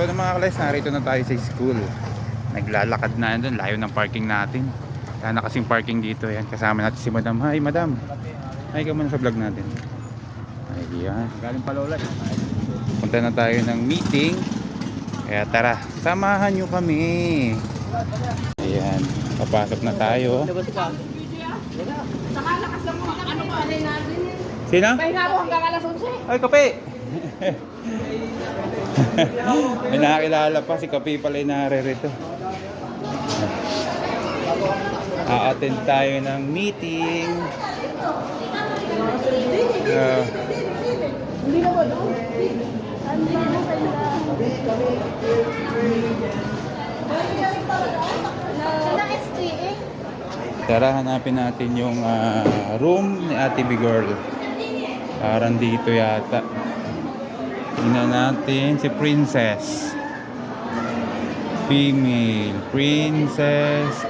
So mga kalayas, narito na tayo sa school. Naglalakad na doon, layo ng parking natin. Wala na kasing parking dito. Yan, kasama natin si Madam. Hi Madam. Hi ka muna sa vlog natin. Ay, yan. Galing Palola. Punta na tayo ng meeting. Kaya tara, samahan nyo kami. Ayan, papasok na tayo. Saka lakas lang mo. Ano ba? Sino? Pahinga ko hanggang alas 11. Ay, Kape! May nakakilala pa, si Kape pala yung naririto. A-attend tayo ng meeting. Hindi na ba doon? Tara, hanapin natin yung room ni Ate Bigirl. Parang dito yata. Tingnan natin si Princess. Female Princess.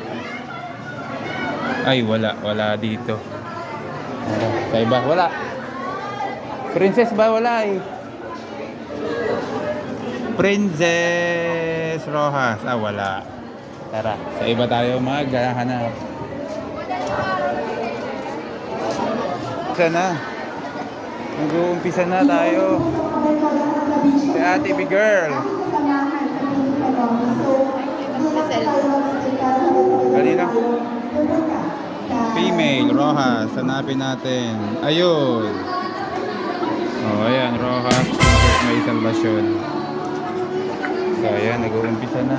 Ay, wala dito. Sa iba, wala. Princess ba? Wala eh. Princess Rojas. Wala. Tara, sa iba tayo maghahanap. Sana. Mag-uumpisa na tayo. Si Ate Bigirl. Kanina. Female, Rojas. Hanapin natin. Ayun. Oh, ayan, Rojas. May salvation. So, ayan, nag-uumpisa na.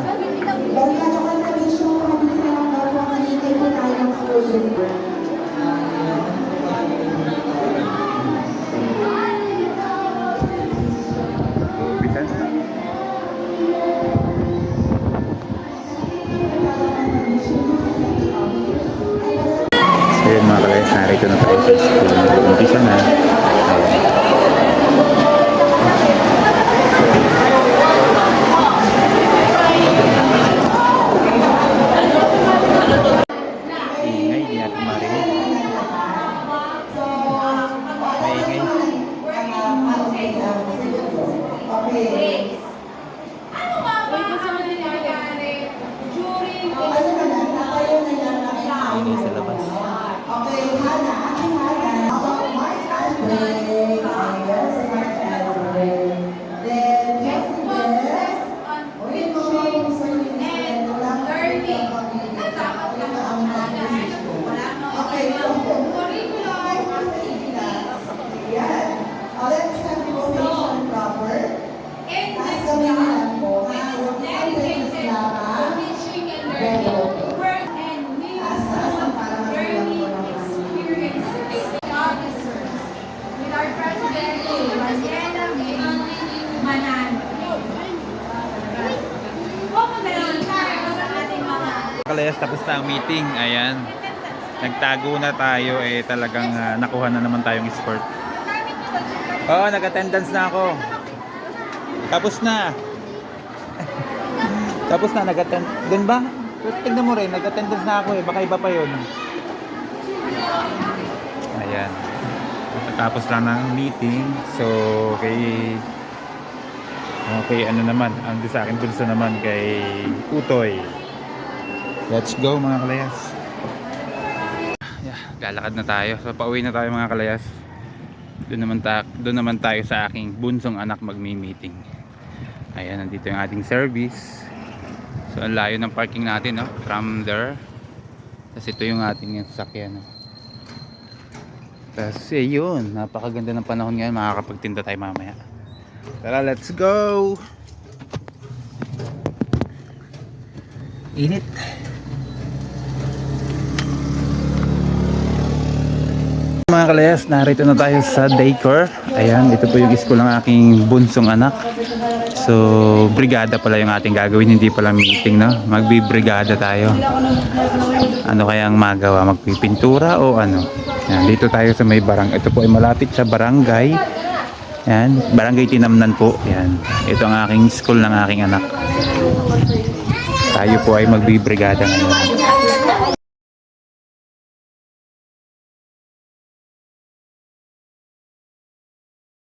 So yun mga kalayas, narito na tayo sa school. Nag-umpisa na. Ingay, di natin marinig. Maingay. Ingay sa labas. Kalayas, tapos na ang meeting. Ayan, nagtago na tayo. Talagang nakuha na naman tayong score. Oo, nag-attendance na ako. Tapos na. Tapos na, nag-attend. Doon ba? Tignan mo rin, nag-attendance na ako baka iba pa yun. Ayan, tapos lang ng meeting. So okay, ano naman, ang sa akin bulsa naman kay Utoy. Let's go mga kalayas. Yeah, lalakad na tayo. So pauwi na tayo mga kalayas. Doon naman tayo sa aking bunsong anak magmi-meeting. Ayan, nandito yung ating service. So ang layo ng parking natin, no? From there. Tapos ito yung ating sasakyan, no? Tapos yun, napakaganda ng panahon ngayon. Makakapagtinda tayo mamaya. Tara, let's go! Init. Mga kalayas, narito na tayo sa daycare. Ayan, ito po yung school ng aking bunsong anak. So, brigada pala yung ating gagawin, hindi pala meeting, no? Magbibrigada tayo. Ano kayang magawa? Magpipintura o ano? Ayan, dito tayo sa may barangay. Ito po ay malapit sa barangay. Ayan, barangay Tinamnan po. Ayan, ito ang aking school ng aking anak. Tayo po ay magbibrigada ngayon.